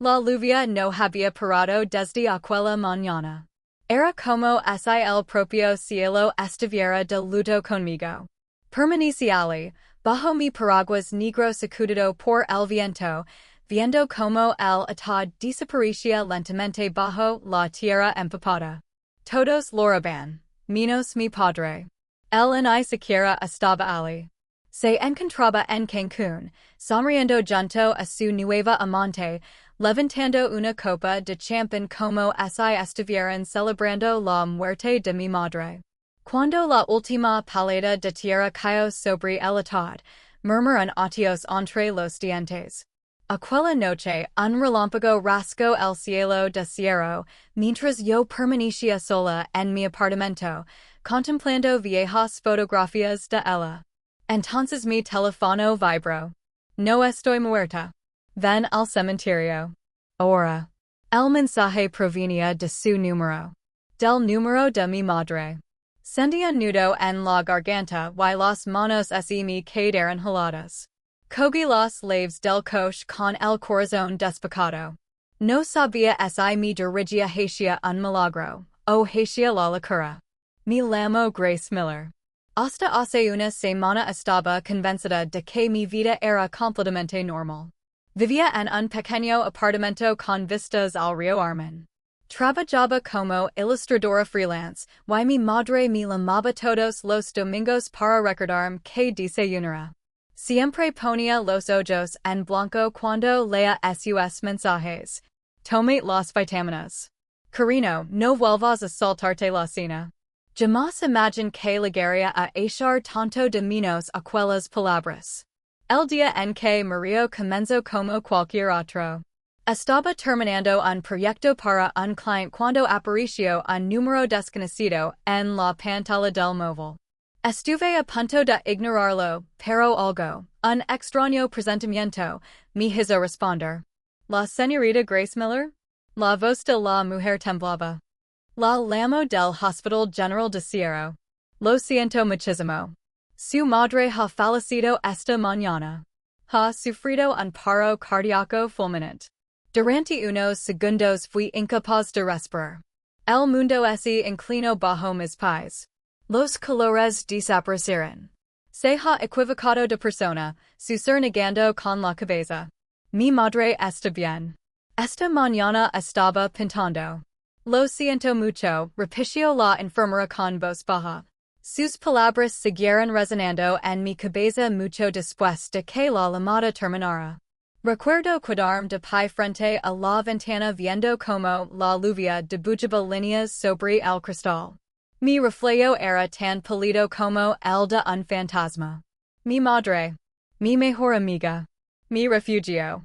La lluvia no había parado desde aquella mañana. Era como si el propio cielo estuviera de luto conmigo. Permaneciali, bajo mi paraguas negro sacudido por el viento, viendo como el atad desaparecía lentamente bajo la tierra empapada. Todos loraban, menos mi padre. Él ni siquiera estaba allí. Se encontraba en Cancún, sonriendo junto a su nueva amante, levantando una copa de champán como si estuvieran celebrando la muerte de mi madre. Cuando la última paleta de tierra cayó sobre el atad, murmuran atios entre los dientes. Aquella noche, un relámpago rasgó el cielo de cielo, mientras yo permanecía sola en mi apartamento, contemplando viejas fotografías de ella. Entonces mi teléfono vibró. No estoy muerta. Ven al cementerio. Ahora. El mensaje provenía de su número. Del número de mi madre. Sentía nudo en la garganta y las manos se me quedaron heladas. Cogí las llaves del coche con el corazón despejado. No sabía si me dirigía hacia un milagro, o hacia la locura. Me llamo Grace Miller. Hasta hace una semana estaba convencida de que mi vida era completamente normal. Vivía en un pequeño apartamento con vistas al río Armin. Trabajaba como ilustradora freelance, y mi madre me llamaba todos los domingos para recordarme que desayunara. Siempre ponía los ojos en blanco cuando leía sus mensajes. Tomate las vitaminas. Carino, no vuelvas a saltarte la cena. Jamás imagine que llegaría a echar tanto de menos aquellas palabras. El día en que murió comenzó como cualquier otro. Estaba terminando un proyecto para un cliente cuando apareció un número desconocido en la pantalla del móvil. Estuve a punto de ignorarlo, pero algo, un extraño presentimiento, me hizo responder. ¿La señorita Grace Miller? La voz de la mujer temblaba. La llamo del Hospital General de Sierra. Lo siento muchísimo. Su madre ha fallecido esta mañana. Ha sufrido un paro cardíaco fulminante. Durante unos segundos fui incapaz de respirar. El mundo se inclinó bajo mis pies. Los colores desaparecieron. Se ha equivocado de persona, susurró negando con la cabeza. Mi madre está bien. Esta mañana estaba pintando. Lo siento mucho, repitió la enfermera con voz baja. Sus palabras siguieron resonando en mi cabeza mucho después de que la llamada terminara. Recuerdo quedarme de pie frente a la ventana viendo como la lluvia dibujaba líneas sobre el cristal. Mi reflejo era tan pálido como el de un fantasma. Mi madre. Mi mejor amiga. Mi refugio.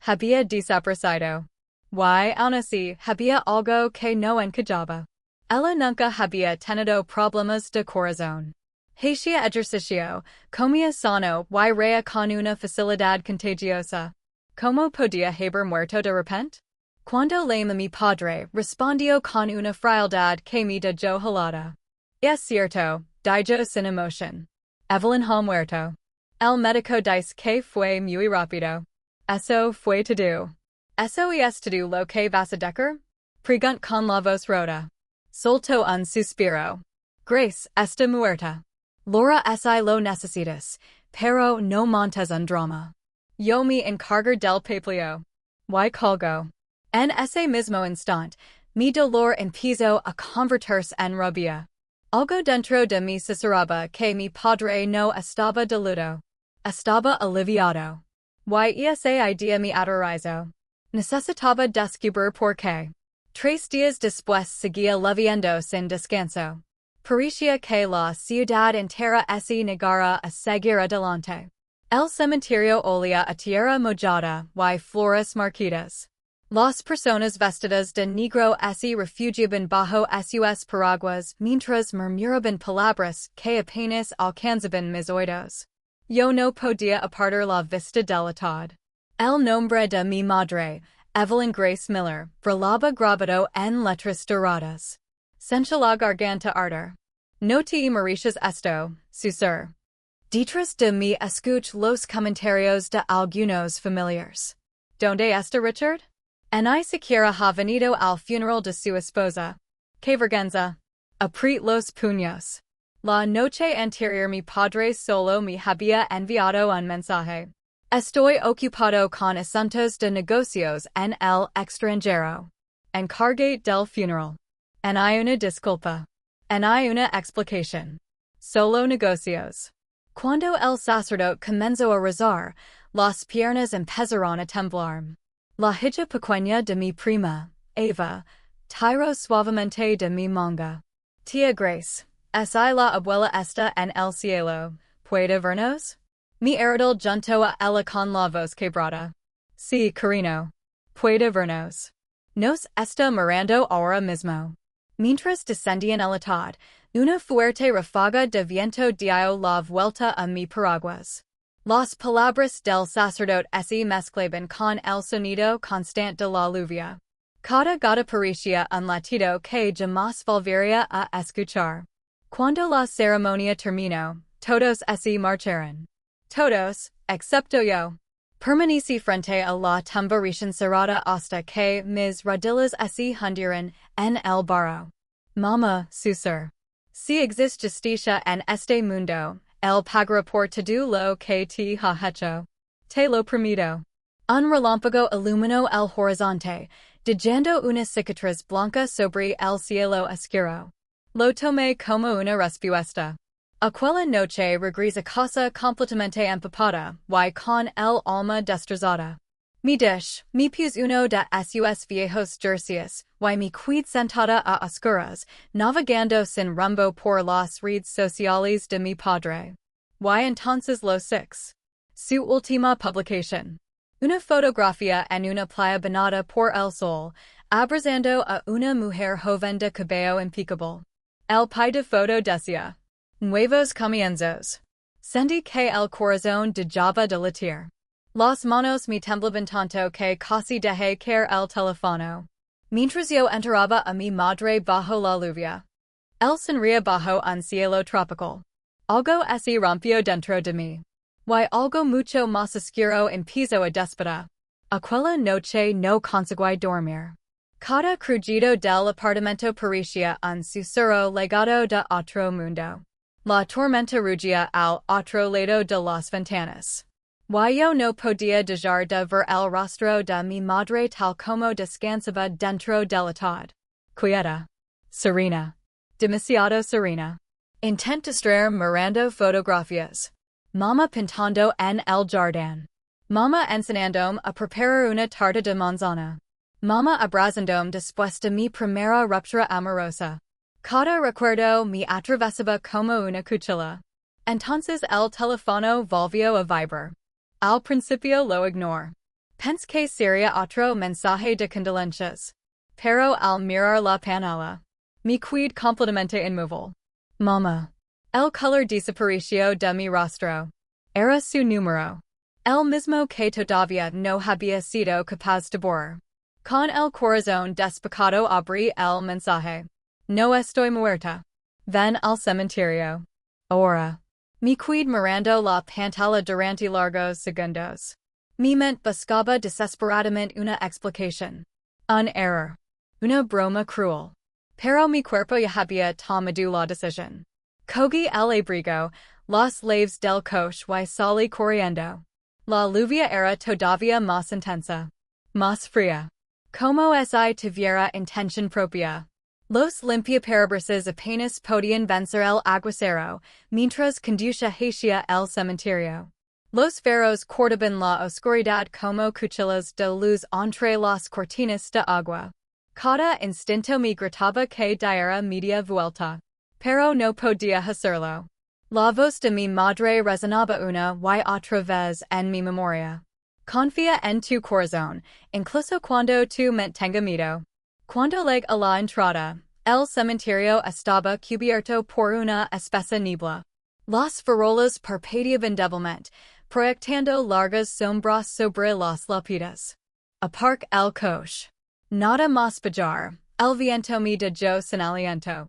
Había desaparecido. Y aún así, había algo que no encajaba. Ella nunca había tenido problemas de corazón. Hacía ejercicio, comía sano y reía con una facilidad contagiosa. ¿Cómo podía haber muerto de repente? Cuando llamé a mi padre, respondió con una frialdad que me dejó helada. Es cierto, dijo sin emoción. Evelyn ha muerto. El médico dice que fue muy rápido. Eso fue todo. ¿Eso es todo lo que vas a decir? Preguntó con la voz rota. Soltó un suspiro. Grace está muerta. Laura si lo necesitas, pero no montes un drama. Yo me encargo del papeleo. Y colgo. En ese mismo instante, mi dolor empezó a convertirse en rabia. Algo dentro de mí susurraba que mi padre no estaba de luto. Estaba aliviado. Y esa idea me aterrorizó. Necesitaba descubrir por qué. 3 días después seguía lloviendo sin descanso. Parecía que la ciudad entera se negara a seguir adelante. El cementerio olía a tierra mojada y flores marchitas. Las personas vestidas de negro se refugiaban bajo sus paraguas mientras murmuraban palabras que apenas alcanzaban mis oídos. Yo no podía apartar la vista del atad. El nombre de mi madre, Evelyn Grace Miller, brillaba grabado en letras doradas. Sentí la garganta arder. No te mereces esto, susurró. Detrás de mí escuché los comentarios de algunos familiares. ¿Dónde está Richard? En ni siquiera ha venido al funeral de su esposa. Que vergüenza. Apriete los puños. La noche anterior mi padre solo me había enviado un mensaje. Estoy ocupado con asuntos de negocios en el extranjero. Encargate del funeral. En hay una disculpa. En hay una explicación. Solo negocios. Cuando el sacerdote comenzó a rezar, las piernas empezaron a temblar. La hija pequeña de mi prima, Eva, tiró suavemente de mi manga. Tía Grace, ¿es la abuela esta en el cielo? ¿Puede vernos? Mi heredal junto a ella con la voz quebrada. Sí, cariño. Puede vernos. Nos está mirando ahora mismo. Mientras descendía en el atad, una fuerte ráfaga de viento dio la vuelta a mi paraguas. Las palabras del sacerdote se mezclaban con el sonido constante de la lluvia. Cada gota parecía un latido que jamás volvería a escuchar. Cuando la ceremonia terminó, todos se marcharon. Todos, excepto yo. Permanecí frente a la tumba recién cerrada hasta que mis rodillas se hundieron en el barro. Mamá, sucedió. Si existe justicia en este mundo, él pagará por todo lo que te ha hecho. Te lo prometo. Un relámpago iluminó el horizonte, dejando una cicatriz blanca sobre el cielo oscuro. Lo tomé como una respuesta. Aquella noche regresé a casa completamente empapada, y con el alma destrozada. Mi dish, me puse uno de sus viejos jerseys, y me quedé sentada a oscuras, navegando sin rumbo por las redes sociales de mi padre. Y entonces los six. Su última publicación. Una fotografía en una playa bañada por el sol, abrazando a una mujer joven de cabello impecable. El pie de foto decía: Nuevos comienzos. Sentí que el corazón dejaba de latir. Las manos me temblaban tanto que casi dejé caer el teléfono. Mientras yo enterraba a mi madre bajo la lluvia. Él sonría bajo un cielo tropical. Algo se rompió dentro de mí. Y algo mucho más oscuro empezó a despertar. Aquella noche no conseguí dormir. Cada crujido del apartamento parecía un susurro legado de otro mundo. La tormenta rugía al otro lado de las ventanas. Y yo no podía dejar de ver el rostro de mi madre tal como descansaba dentro del atad. Quieta. Serena. Demasiado serena. Intent distraer mirando fotografías. Mamá pintando en el jardín. Mamá enseñándome a preparar una tarta de manzana. Mamá abrazándome después de mi primera ruptura amorosa. Cada recuerdo me atravesaba como una cuchilla. Entonces el teléfono volvió a vibrar. Al principio lo ignoré. Pensé que sería otro mensaje de condolencias. Pero al mirar la pantalla, me quedé completamente inmóvil. Mamá. El color desapareció de mi rostro. Era su número. El mismo que todavía no había sido capaz de borrar. Con el corazón despejado abrí el mensaje. No estoy muerta. Ven al cementerio. Ahora. Me quedé mirando la pantalla durante largos segundos. Mi mente buscaba desesperadamente una explicación. Un error. Una broma cruel. Pero mi cuerpo ya había tomado la decisión. Cogí el abrigo, las llaves del coche y salí corriendo. La lluvia era todavía más intensa. Más fría. Como si tuviera intención propia. Los limpiaparabrisas apenas podían vencer el aguacero, mientras conducía hacia el cementerio. Los faros cortaban la oscuridad como cuchillas de luz entre las cortinas de agua. Cada instinto me gritaba que diera media vuelta. Pero no podía hacerlo. La voz de mi madre resonaba una y otra vez en mi memoria. Confía en tu corazón, incluso cuando tu mente tenga miedo. Cuando llegué a la entrada, el cementerio estaba cubierto por una espesa niebla. Las farolas parpadeaban débilmente, proyectando largas sombras sobre las lápidas. Aparqué el coche. Nada más bajar, el viento me dejó sin aliento.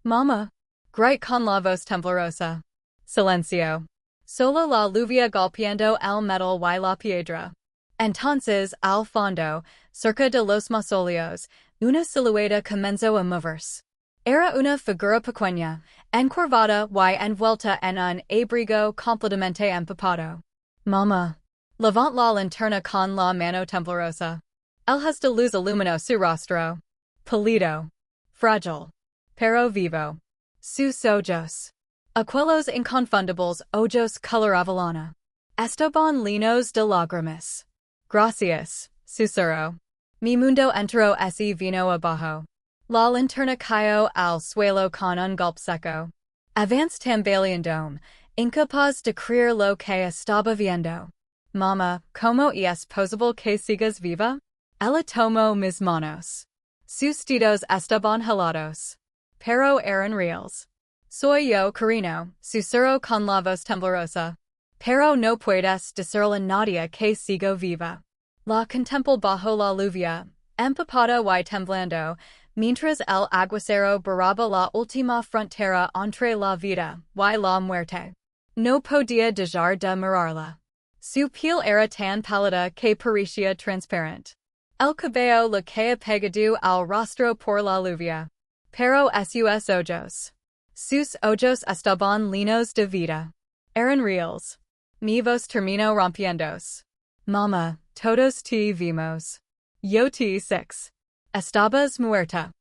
Mamá. Grité con la voz temblorosa. Silencio. Solo la lluvia golpeando el metal y la piedra. Entonces, al fondo, cerca de los mausoleos, una silueta comenzó a moverse. Era una figura pequeña, encorvada y envuelta en un abrigo completamente empapado. Mamá. Levant la linterna con la mano temblorosa. El haz de luz iluminó su rostro. Pálido. Frágil. Pero vivo. Sus ojos. Aquellos inconfundibles ojos color avellana. Estaban llenos de lágrimas. Gracias, susurró. Mi mundo entero se vino abajo. La linterna cayó al suelo con un golpe seco. Avance tambaleando, incapaz de creer lo que estaba viendo. Mamá, ¿cómo es posible que sigas viva? Ella tomó mis manos. Sus dedos estaban helados. Pero eran reales. Soy yo, cariño, susurró con la voz temblorosa. Pero no puedes decirle a nadie que sigo viva. La contempló bajo la lluvia, empapada y temblando, mientras el aguacero barraba la última frontera entre la vida y la muerte. No podía dejar de mirarla. Su piel era tan pálida que parecía transparente. El cabello le caía pegado al rostro por la lluvia. Pero sus ojos. Sus ojos estaban llenos de vida. Eran reales. Mi voz terminó rompiéndose. Mamá, todos te vimos. Yo te six. Estabas muerta.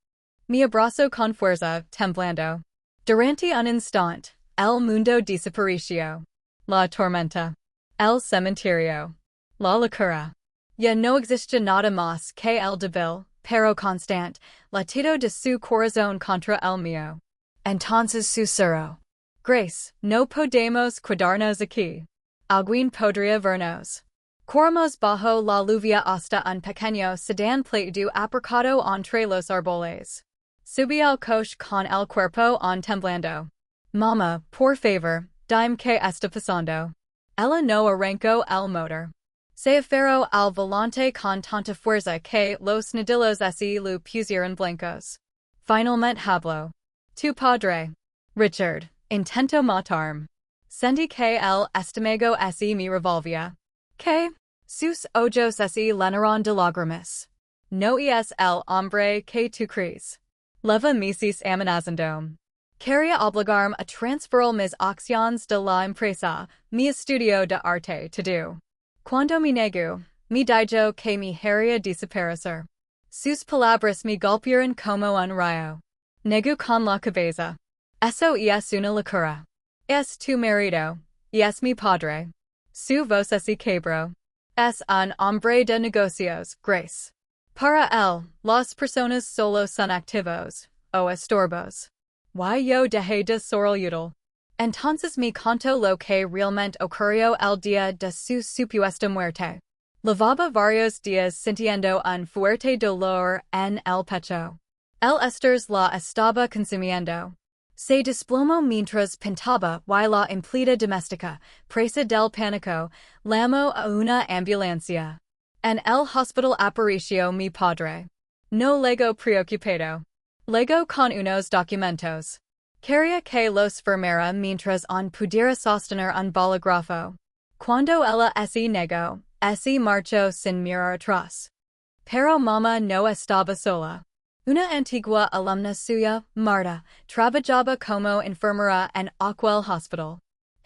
Mi abrazo con fuerza, temblando. Durante un instante, el mundo desapareció. La tormenta. El cementerio. La locura. Ya no existe nada más que el débil, pero constante, latido de su corazón contra el mío. Entonces susurró. Grace, no podemos quedarnos aquí. Alguien podría vernos. Corremos bajo la lluvia hasta un pequeño sedán plano aparcado entre los árboles. Subí al coche con el cuerpo aún temblando. Mamá, por favor, dime qué está pasando. Ella no arrancó el motor. Se aferró al volante con tanta fuerza que los nudillos se le pusieron blancos. Finalmente habló. Tu padre. Richard, intentó matarme. Sentí que el estómago se me revolvía. Que? Sus ojos se llenaron de lágrimas. No es el hombre que tú crees. Leva meses amenazando. Quería obligarme a transferir mis acciones de la empresa, mi estudio de arte todo. Cuando me negó, me dijo que me haría desaparecer. Sus palabras me golpearon como un rayo. Negó con la cabeza. Eso es una locura. Es tu marido. Es mi padre. Su voz se quebró. Es un hombre de negocios, Grace. Para él, las personas solo son activos, o estorbos. Yo dejé de ser útil. Entonces me contó lo que realmente ocurrió el día de su supuesta muerte. Llevaba varios días sintiendo un fuerte dolor en el pecho. El estrés la estaba consumiendo. Se desplomó mientras pintaba y la empleada doméstica, presa del pánico, llamó a una ambulancia. En el hospital apareció mi padre. No luego preocupado. Luego con unos documentos. Quería que los firmara mientras aún pudiera sostener un bolígrafo. Cuando ella se negó, se marchó sin mirar atrás. Pero mamá no estaba sola. Una antigua alumna suya, Marta, trabajaba como enfermera en aquel hospital.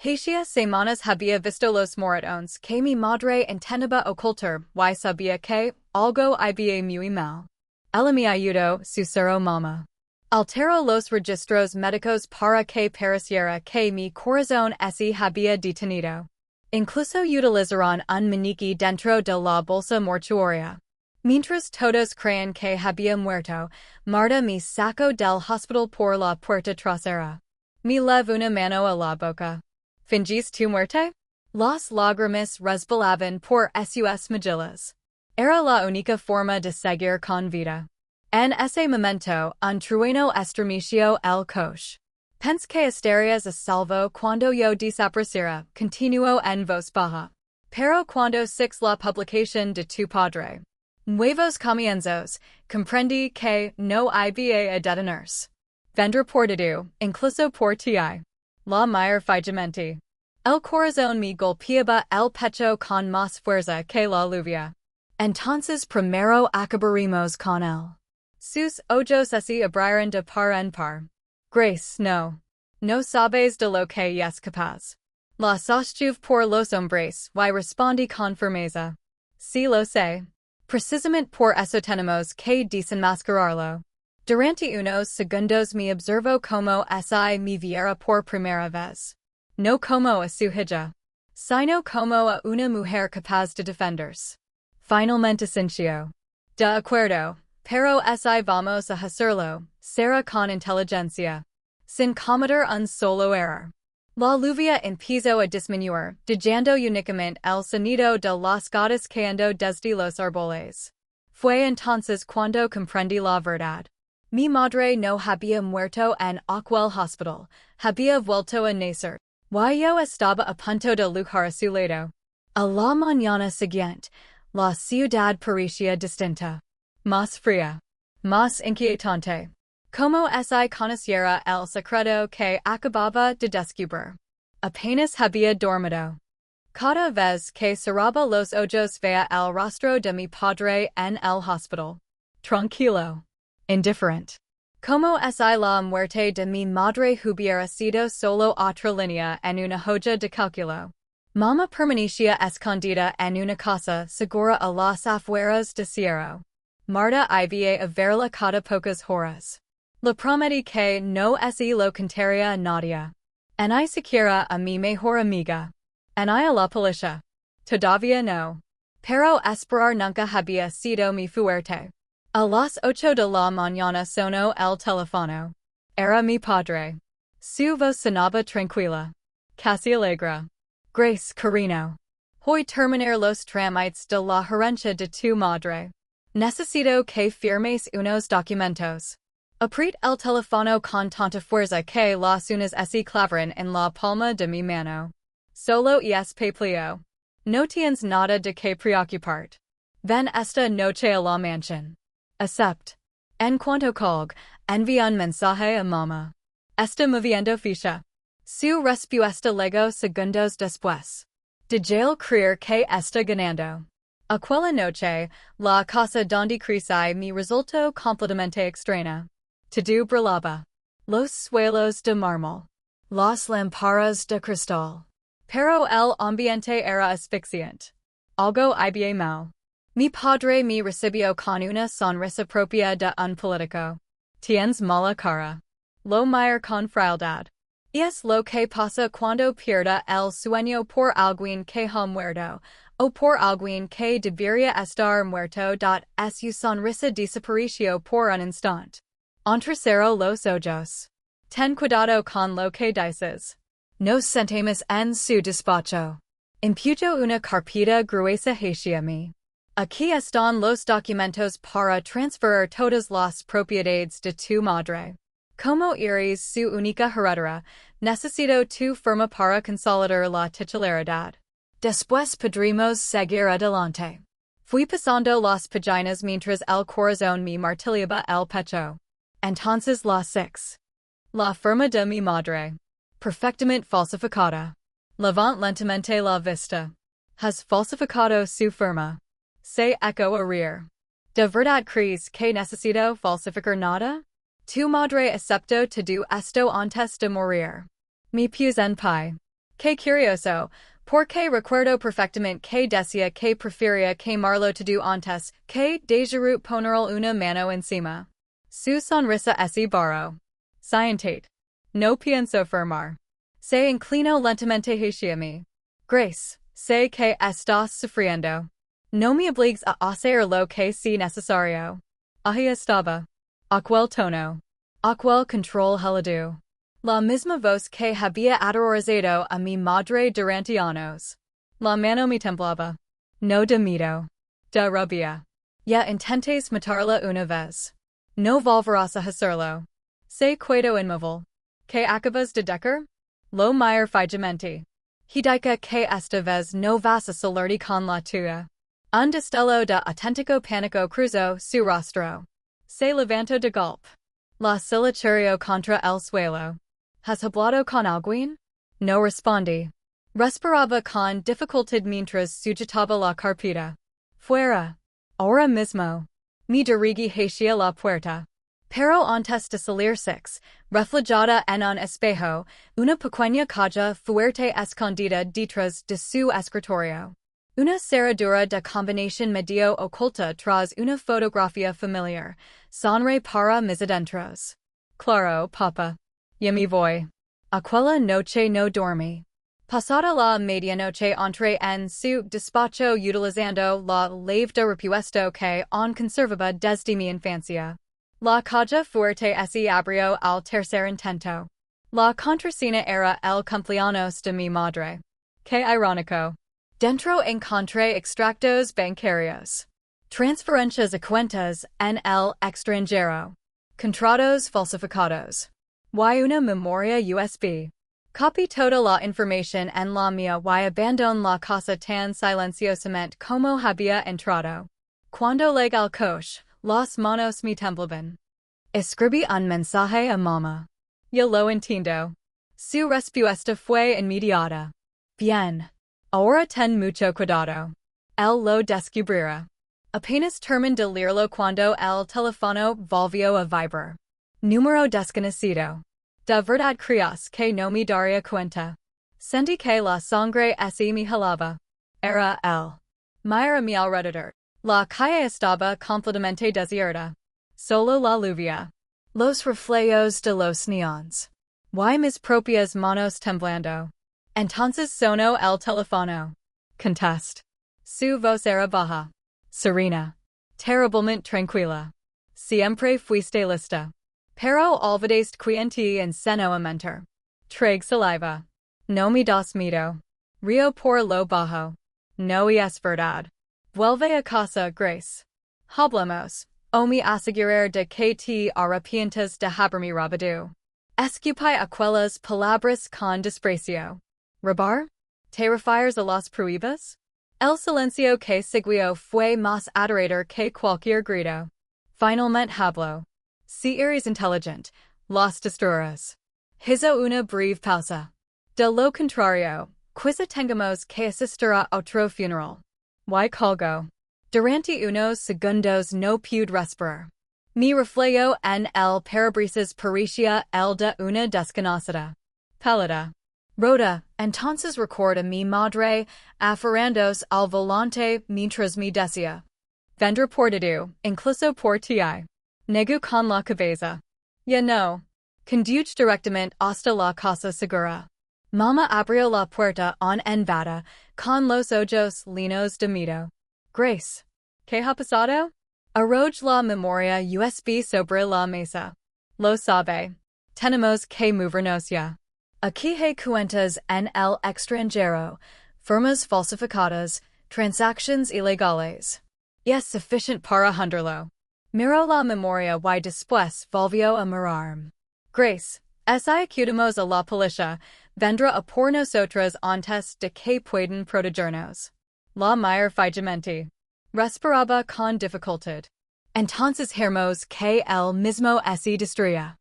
Hacía semanas había visto los moretones que mi madre intentaba ocultar y sabía que algo había muy mal. Ella me ayudó, susurró mamá. Alteró los registros médicos para que pareciera que mi corazón se había detenido. Incluso utilizaron un maniquí dentro de la bolsa mortuoria. Mientras todos creían que había muerto, Marta me sacó del hospital por la puerta trasera. Me llevó una mano a la boca. ¿Fingís tu muerte? Las lágrimas resbalaban por sus mejillas. Era la única forma de seguir con vida. En ese momento, un trueno estremeció el coche. Pensé que estarías a salvo cuando yo desapareciera, continuó en voz baja. Pero cuando six la publicación de tu padre. Nuevos comienzos, comprendí que no había a detenerse. Vendrá por todo, incluso por ti. La mayor fijamente. El corazón me golpeaba el pecho con más fuerza que la lluvia. Entonces primero acabaremos con él. Sus ojos así abrieron de par en par. Grace, no. No sabes de lo que es capaz. La sostuve por los hombres, y respondí con firmeza. Sí lo sé. Precisamente por eso tenemos que desenmascararlo. Durante unos segundos me observo como si me viera por primera vez. No como a su hija, sino como a una mujer capaz de defenderse. Finalmente sintió. De acuerdo, pero si vamos a hacerlo, será con inteligencia. Sin cometer un solo error. La lluvia empezó a disminuir, dejando únicamente el sonido de las gotas cayendo desde los árboles. Fue entonces cuando comprendí la verdad. Mi madre no había muerto en aquel hospital, había vuelto a nacer. Y yo estaba a punto de lujar a su lado. A la mañana siguiente, la ciudad parecía distinta. Más fría. Más inquietante. Como si conociera el secreto que acababa de descubrir. Apenas había dormido. Cada vez que cerraba los ojos veía el rostro de mi padre en el hospital. Tranquilo. Indiferente. Como si la muerte de mi madre hubiera sido solo otra línea en una hoja de cálculo. Mamá permanecía escondida en una casa segura a las afueras de Cierro. Marta iba a verla cada pocas horas. Le prometí que no se lo contaría a nadie. Ni siquiera a mi mejor amiga. Ni a la policía. Todavía no. Pero esperar nunca había sido mi fuerte. A las 8 de la mañana sonó el teléfono. Era mi padre. Su voz sonaba tranquila. Casi alegre. Grace, cariño. Hoy terminar los trámites de la herencia de tu madre. Necesito que firmes unos documentos. Apriet el teléfono con tanta fuerza que las uñas se clavaron en la palma de mi mano. Solo es papeleo. No tienes nada de que preocuparte. Ven esta noche a la mansión. Acept. En cuanto colgue, envía un mensaje a mamá. Está moviendo ficha. Su respuesta llegó segundos después. De jail creer que está ganando. Aquella noche, la casa donde crecí me resultó completamente extraña. Todo brillaba. Los suelos de mármol. Las lámparas de cristal. Pero el ambiente era asfixiante. Algo había mal. Mi padre me recibió con una sonrisa propia de un político. Tienes mala cara. Lo miro con frialdad. Es lo que pasa cuando pierda el sueño por alguien que ha muerto, o por alguien que debería estar muerto. Su sonrisa desapareció por un instante. Entrecerró los ojos. Ten cuidado con lo que dices. Nos sentamos en su despacho. Impuso una carpeta gruesa hacia mí. Aquí están los documentos para transferir todas las propiedades de tu madre. Como eres su única heredera, necesito tu firma para consolidar la titularidad. Después podremos seguir adelante. Fui pasando las páginas mientras el corazón me martillaba el pecho. Entonces las 6. La firma de mi madre. Perfectamente falsificada. Levant lentamente la vista. Has falsificado su firma. Se echo a reír. ¿De verdad crees que necesito falsificar nada? Tu madre aceptó todo esto antes de morir. Me puse en pie. Qué curioso, porque recuerdo perfectamente que decía que prefería quemarlo todo antes que dejar ponerle una mano encima. Su sonrisa es barro. Scientate. No pienso firmar. Se inclinó lentamente hacia mí. Grace, sé que estás sufriendo. No me obligues a hacer lo que sea necesario. Ahí estaba. Aquel tono. Aquel control helado. La misma voz que había aterrorizado a mi madre durante años. La mano me temblaba. No de miedo. De rabia. Ya intentes matarla una vez. No volverás a hacerlo. Se quedo inmóvil. ¿Qué acabas de decir? Lo miro fijamente. Hidica que esta vez no vas a salirte con la tuya. Un destello de auténtico pánico cruzó su rostro. Se levantó de golpe. La solitario contra el suelo. ¿Has hablado con alguien? No respondí. Respiraba con dificultad mientras sujetaba la carpeta. Fuera. ahora mismo. Mi dirigí hacia la puerta. Pero antes de salir reflejada en un espejo, una pequeña caja fuerte escondida detrás de su escritorio. Una cerradura de combinación medio oculta tras una fotografía familiar, sonre para mis adentros. Claro, papa. Ya me voy. Aquella noche no dormí. Pasada la medianoche entré en su despacho utilizando la llave de repuesto que aún conservaba desde mi infancia. La caja fuerte se abrió al tercer intento. La contraseña era el cumpleaños de mi madre. Qué irónico. Dentro encontré extractos bancarios. Transferencias a cuentas en el extranjero. Contratos falsificados. Y una memoria USB. Copy toda la información en la mía y abandon la casa tan silenciosamente como había entrado. Cuando llegué al coche, las manos me temblaban. Escribí un mensaje a mamá. Ya lo entiendo. Su respuesta fue inmediata. Bien. Ahora ten mucho cuidado. Él lo descubrirá. Apenas terminé de leerlo cuando el teléfono volvió a vibrar. Número desconocido. De verdad creías que no me daría cuenta. Sentí que la sangre se me helaba. Era él. Mira a mi alrededor. La calle estaba completamente desierta. Solo la lluvia. Los reflejos de los neones. Y mis propias manos temblando. Entonces sonó el teléfono. Contest. Su voz era baja. Serena. Terriblemente tranquila. Siempre fuiste lista. Pero olvidaste quién en seno a mentir. Trague saliva. No me das miedo. Río por lo bajo. No es verdad. Vuelve a casa, Grace. Hablemos. O me asegurar de que te arrepientes de haberme robado. Escupí aquellas palabras con desprecio. ¿Robar? ¿Te refieres a las pruebas? El silencio que siguió fue más aterrador que cualquier grito. Finalmente habló. Si eres inteligente, las destruirás. Hizo una breve pausa. De lo contrario, quizá tengamos que asistir a otro funeral. Y colgó. Durante unos segundos no pude respirar. Mi reflejo en el parabrisas parecía el de una desconocida. Pálida. Rhoda, entonces recuerda mi madre aferrándose al volante mientras me decía. Vender por todo, incluso por ti. Negó con la cabeza. Ya no. Conduce directamente hasta la casa segura. Mamá abrió la puerta en vada, con los ojos llenos de miedo. Grace. ¿Qué ha pasado? Arroja la memoria USB sobre la mesa. Lo sabe. Tenemos que movernos ya. Aquí hay cuentas en el extranjero, firmas falsificadas, transactions ilegales. Es suficiente para hundirlo. Miró la memoria y después volvió a mirarme. Grace, si acudimos a la policía, vendrá a por nosotros antes de que puedan protegernos. La mira fijamente. Respiraba con dificultad. Entonces hermos que él mismo se destruía.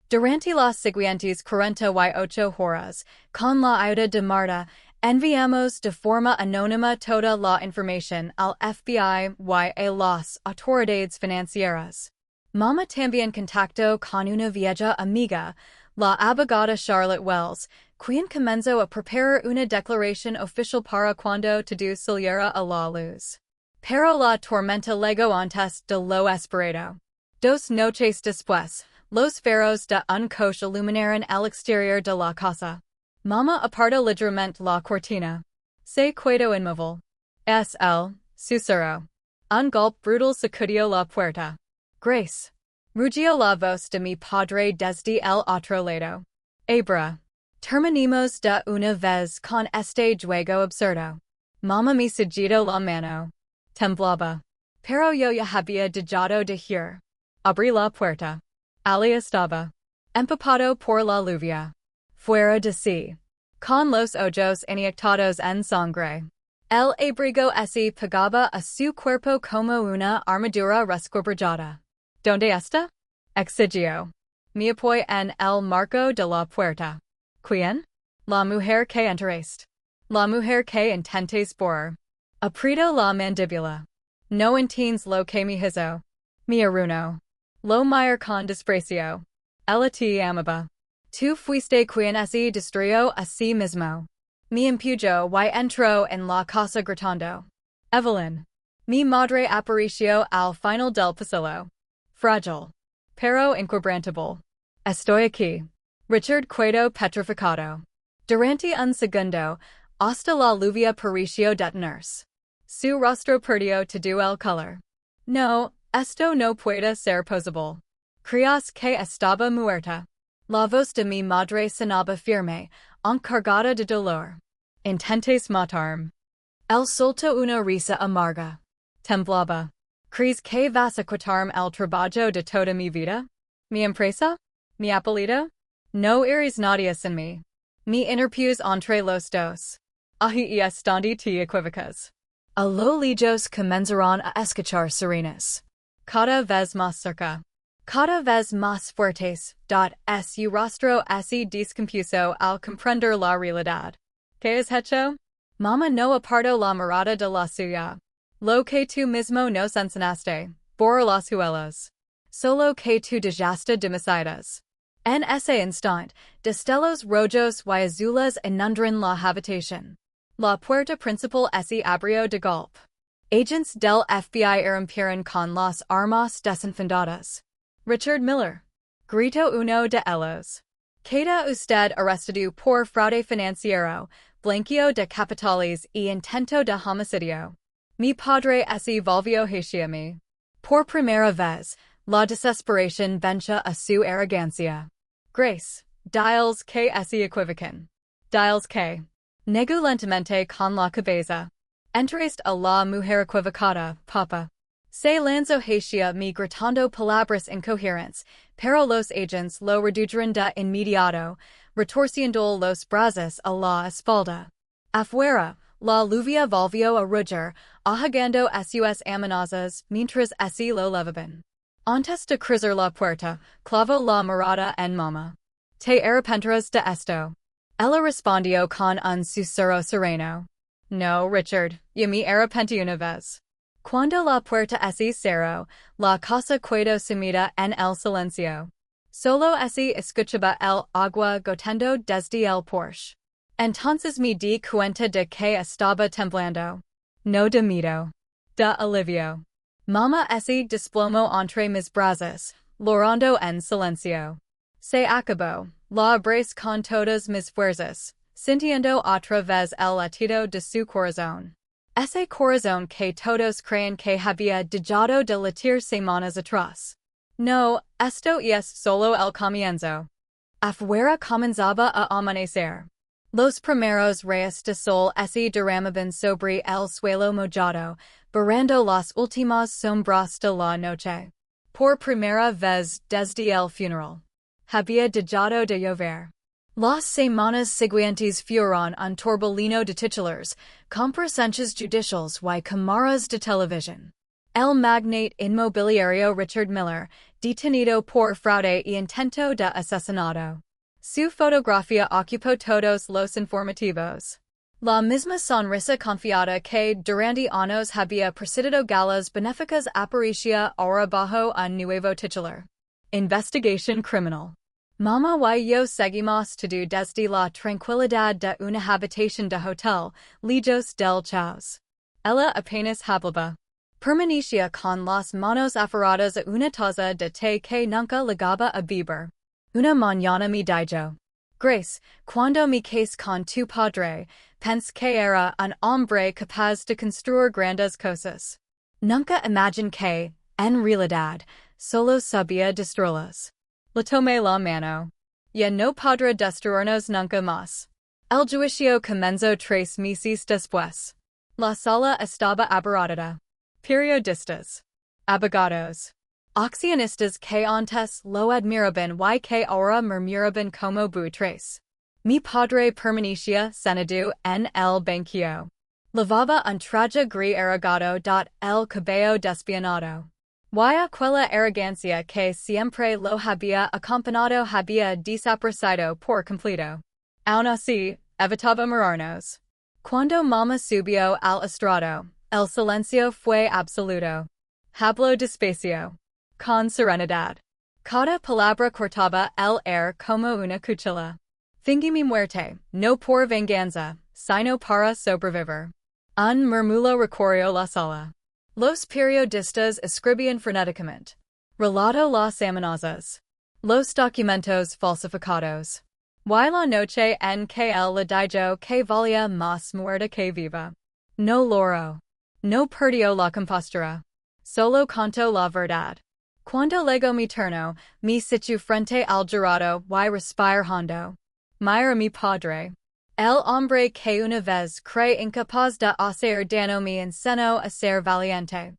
Durante las siguientes 48 horas, con la ayuda de Marta, enviamos de forma anónima toda la información al FBI y a las autoridades financieras. Mama también contactó con una vieja amiga, la abogada Charlotte Wells, quien comenzó a preparar una declaración oficial para cuando todo saliera a la luz. Pero la tormenta llegó antes de lo esperado. 2 noches después, los faros de un coche iluminaron el exterior de la casa. Mama apartó ligeramente la cortina. Se quedó inmóvil. Es él, susurró. Un golpe brutal sacudió la puerta. Grace. Rugió la voz de mi padre desde el otro lado. Abra. Terminemos de una vez con este juego absurdo. Mama me sujetó la mano. Temblaba. Pero yo ya había dejado de ir. Abrí la puerta. Ali estaba. Empapado por la lluvia. Fuera de sí. Con los ojos inyectados en sangre. El abrigo se pegaba a su cuerpo como una armadura resquebrajada. ¿Dónde está? Exigió. Me apoyé en el marco de la puerta. ¿Quién? La mujer que entraste. La mujer que intentes por. Aprieto la mandíbula. No intines lo que mi hizo. Mi aruno. Lo mayor con desprecio. Ella te amaba. Tu fuiste quien así destruyó a sí mismo. Mi impuyo y entró en la casa gritando. Evelyn. Mi madre apareció al final del pasillo. Fragile. Pero inquebrantable. Estoy aquí. Richard quedo petrificado. Durante un segundo, hasta la lluvia pareció detenerse. Su rostro perdió todo el color. No, esto no puede ser posible. Creías que estaba muerta. La voz de mi madre sonaba firme, encargada de dolor. Intentes matarme. Él soltó una risa amarga. Temblaba. ¿Crees que vas a quitarme el trabajo de toda mi vida? ¿Mi empresa? ¿Mi apellido? No eres nadie sin mí. Mi interpuse entre los dos. Ahí y estando te equivocas. A lo lejos comenzarán a escuchar sirenas. Cada vez más cerca. Cada vez más fuertes. Su rostro se descompuso al comprender la realidad. ¿Qué has hecho? Mamá no apartó la mirada de la suya. Lo que tú mismo nos enseñaste, por las huellas. Solo que tú dejaste demasiadas. En ese instante, destellos rojos y azules inundaron la habitación. La puerta principal se abrió de golpe. Agents del FBI irrumpieron con las armas desenfundadas. Richard Miller. Gritó uno de ellos. Queda usted arrestado por fraude financiero, blanqueo de capitales y intento de homicidio. Mi padre se volvió hacia mí. Por primera vez, la desesperación venció a su arrogancia. Grace, diles que se equivocan. Diles que. Negó lentamente con la cabeza. Entraste a la mujer equivocada, papa. Se lanzó hacia mí gritando palabras incoherentes, pero los agents lo redujeron de inmediato, retorciendo los brazos a la espalda. Afuera, la lluvia volvió a rugir, ahogando sus amenazas mientras se lo levaban. Antes de cruzar la puerta, clavó la mirada en mamá. ¿Te arrepentirás de esto? Ella respondió con un susurro sereno. No, Richard, yo me arrepentí una vez. Cuando la puerta se cerró, la casa quedó sumida en el silencio. Solo se escuchaba el agua goteando desde el porche. Entonces me di cuenta de que estaba temblando. No de miedo. De alivio. Mamá se desplomó entre mis brazos, llorando en silencio. Se acabó. La abracé con todas mis fuerzas, sintiendo otra vez el latido de su corazón. Ese corazón que todos creen que había dejado de latir semanas atrás. No, esto es solo el comienzo. Afuera comenzaba a amanecer. Los primeros rayos de sol se derramaban sobre el suelo mojado, barrando las últimas sombras de la noche. Por primera vez desde el funeral. Había dejado de llover. Las semanas siguientes fueron un torbellino de titulares, con presencias judiciales y cámaras de televisión. El magnate inmobiliario Richard Miller, detenido por fraude y intento de asesinato. Su fotografía ocupó todos los informativos. La misma sonrisa confiada que durante años había presidido galas benéficas aparecía ahora bajo un nuevo titular. Investigación criminal. Mamá y yo seguimos todo desde la tranquilidad de una habitación de hotel, lejos del caos. Ella apenas hablaba. Permanecía con las manos aferradas a una taza de té que nunca llegaba a beber. Una mañana me dijo. Grace, cuando me casé con tu padre, pensé que era un hombre capaz de construir grandes cosas. Nunca imaginé que, en realidad, solo sabía destruirlas. Le tomé la mano. Ya no podrá destruirnos nunca más. El juicio comenzó 3 meses después. La sala estaba abarrotada. Periodistas. Abogados. Accionistas que antes lo admiraban y que ahora murmuraban como buitres. Mi padre permanecía sentado en el banquillo. Lavaba un traje gris arrugado el cabello despeinado. Y aquella arrogancia que siempre lo había acompañado había desaparecido por completo. Aún así, evitaba mirarnos. Cuando mamá subió al estrado, El silencio fue absoluto. Hablo despacio. Con serenidad. Cada palabra cortaba el aire como una cuchilla. Fingí mi muerte, no por venganza, sino para sobrevivir. Un murmullo recorrió la sala. Los periodistas escribían frenéticamente. Relato las amenazas. Los documentos falsificados. Y la noche en que el le dijo que valía más muerta que viva. No loro. No perdió la compostura. Solo contó la verdad. Cuando llegó mi turno, me situé frente al jurado y respiré hondo. Mira mi padre. El hombre que una vez creí incapaz de hacer daño me enseñó a ser valiente.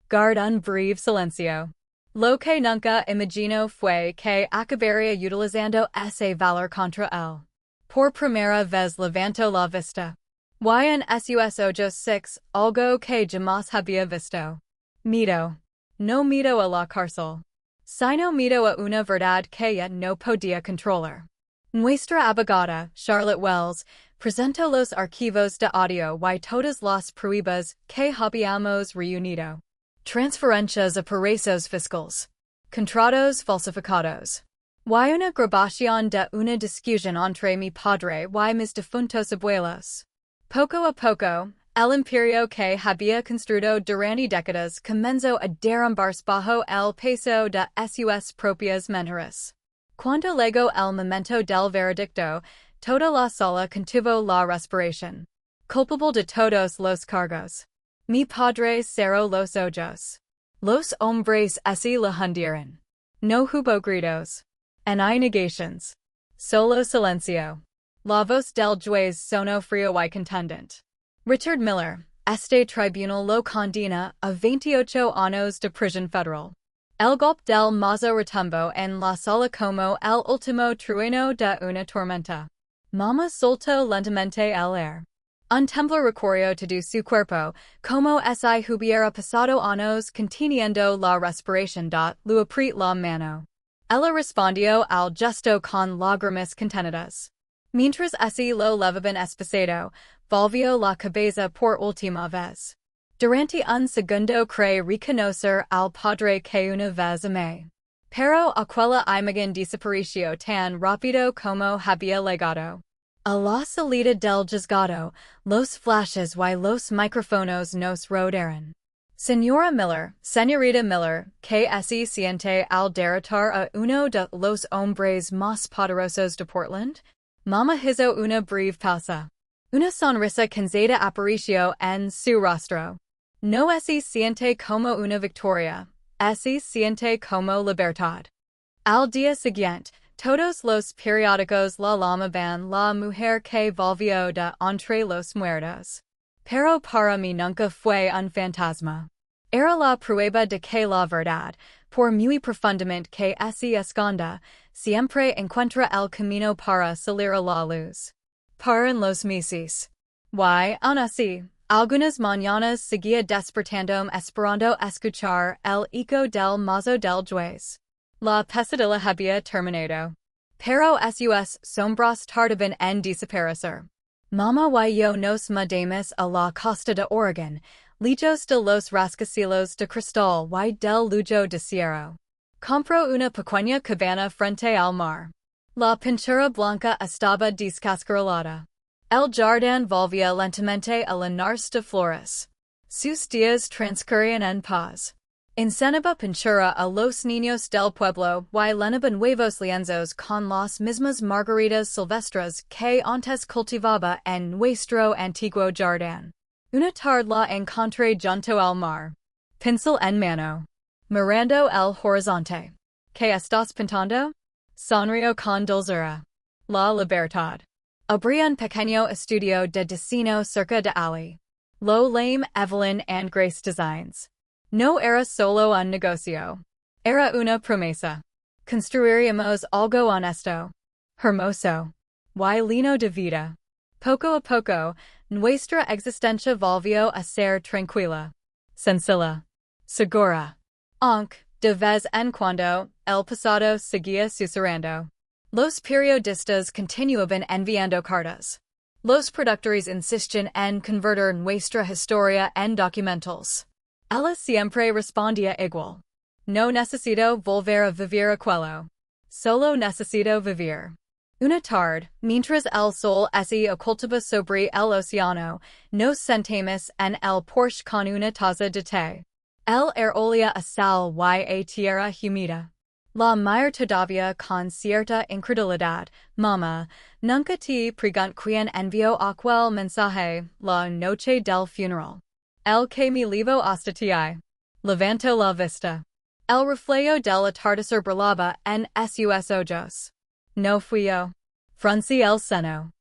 Guarda un breve silencio. Lo que nunca imaginó fue que acabaría utilizando ese valor contra él. Por primera vez levantó la vista. Y en sus ojos algo que jamás había visto. Miedo. No miedo a la cárcel. Sino miedo a una verdad que ya no podía controlar. Nuestra abogada, Charlotte Wells, presentó los archivos de audio y todas las pruebas que habíamos reunido. Transferencias a paraísos fiscales. Contratos falsificados. Y una grabación de una discusión entre mi padre y mis difuntos abuelos. Poco a poco, el imperio que había construido durante décadas comenzó a derrumbarse bajo el peso de sus propias mentiras. Cuando llegó el momento del veredicto, toda la sala contuvo la respiración. Culpable de todos los cargos. Mi padre cerró los ojos. Los hombres así le hundieron. No hubo gritos. Ni negations. Solo silencio. La voz del juez sonó frío y contundente. Richard Miller, este tribunal lo condena a 28 años de prisión federal. El golpe del mazo retumbó en la sala como el último trueno de una tormenta. Mama soltó lentamente el aire. Un temblor recorrió todo su cuerpo, como si hubiera pasado años conteniendo la respiración le apretó la mano. Ella respondió al gesto con lágrimas contenidas. Mientras así lo levaban espesado, volvió la cabeza por última vez. Durante un segundo creí reconocer al padre que una vez amé. Pero aquella imagen desapareció tan rápido como había llegado. A la salida del juzgado, los flashes y los micrófonos nos rodearon. Señora Miller, señorita Miller, ¿qué se siente al derrotar a uno de los hombres más poderosos de Portland? Mama hizo una breve pausa. Una sonrisa cansada apareció en su rostro. No se siente como una victoria, se siente como libertad. Al día siguiente, todos los periódicos la llamaban la mujer que volvió de entre los muertos. Pero para mí nunca fue un fantasma. Era la prueba de que la verdad, por muy profundamente que se esconda, siempre encuentra el camino para salir a la luz. Paran los meses. Y, aun así, algunas mañanas seguía despertándome esperando escuchar el eco del mazo del juez. La pesadilla había terminado. Pero sus sombras tardaban en desaparecer. Mama y yo nos mudamos a la costa de Oregon, lejos de los rascacielos de cristal y del lujo de Sierra. Compró una pequeña cabana frente al mar. La pintura blanca estaba descascarolada. El jardín volvía lentamente a llenarse de flores. Sus días transcurrían en paz. Enseñaba pintura a los niños del pueblo y lenaban huevos lienzos con las mismas margaritas silvestres que antes cultivaba en nuestro antiguo jardín. Una tarde la encontré junto al mar. Pincel en mano. Mirando el horizonte. ¿Qué estás pintando? Sonrió con dulzura. La libertad. Abrí un pequeño estudio de diseño cerca de allí. Lo llamé Evelyn and Grace Designs. No era solo un negocio. Era una promesa. Construiríamos algo honesto. Hermoso. Y lleno de vida. Poco a poco, nuestra existencia volvió a ser tranquila. Sencilla. Segura. Aunque, de vez en cuando, el pasado seguía susurrando. Los periodistas continuaban enviando cartas. Los productores insisten en convertir nuestra historia en documentals. Ella siempre respondía igual. No necesito volver a vivir aquello. Solo necesito vivir. Una tarde, mientras el sol se ocultaba sobre el océano, nos sentamos en el porche con una taza de té. El air olía a sal y a tierra humida. La mire todavía con cierta incredulidad, mamá, nunca te pregunté quién envió aquel mensaje la noche del funeral. El que me llevó hasta ti. Levanto la vista. El reflejo del atardecer brillaba en sus ojos. No fui yo. Fruncí el seno.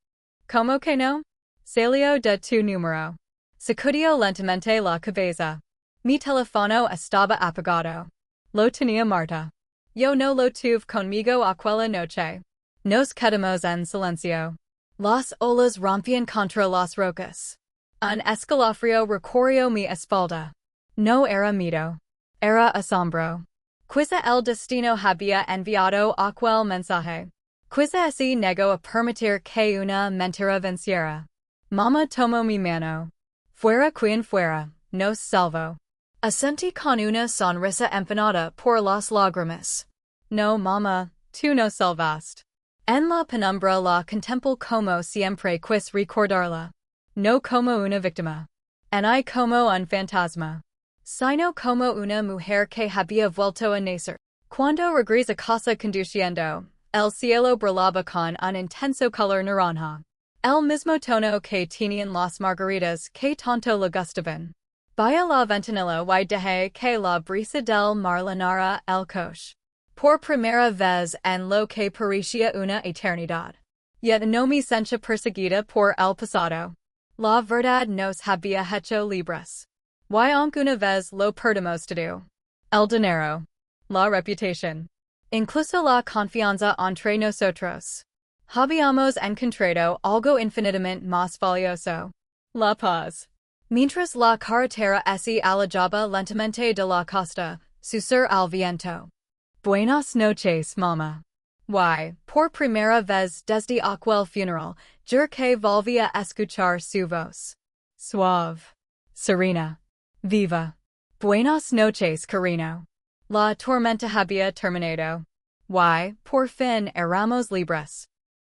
¿Cómo que no? Salió de tu número. Sacudió lentamente la cabeza. Mi teléfono estaba apagado. Lo tenía Marta. Yo no lo tuve conmigo aquella noche. Nos quedamos en silencio. Las olas rompían contra las rocas. Un escalofrío recorrió mi espalda. No era miedo. Era asombro. Quizá el destino había enviado aquel mensaje. Quizá se negó a permitir que una mentira venciera. Mamá tomó mi mano. Fuera quien fuera, nos salvó. Asentí con una sonrisa empanada por las lágrimas. No, mamá, tú nos salvaste. En la penumbra la contemplo como siempre quis recordarla. No como una víctima. Ni como un fantasma. Sino como una mujer que había vuelto a nacer. Cuando regresé a casa conduciendo, el cielo brillaba con un intenso color naranja. El mismo tono que tenían las margaritas que tanto le gustaban. Vaya la ventanilla y dejé que la brisa del mar llenara el coche. Por primera vez en lo que parecía una eternidad. Yet no me sentía perseguida por el pasado. La verdad nos había hecho libres. Y aunque una vez lo perdimos todo. El dinero. La reputación. Incluso la confianza entre nosotros. Habíamos encontrado algo infinitamente más valioso. La paz. Mientras la carretera se alejaba lentamente de la costa, susurró al viento. Buenas noches, mamá. Y, por primera vez desde aquel funeral, juré que volvía a escuchar su voz. Suave. Serena. Viva. Buenas noches, cariño. La tormenta había terminado. Y, por fin, éramos libres.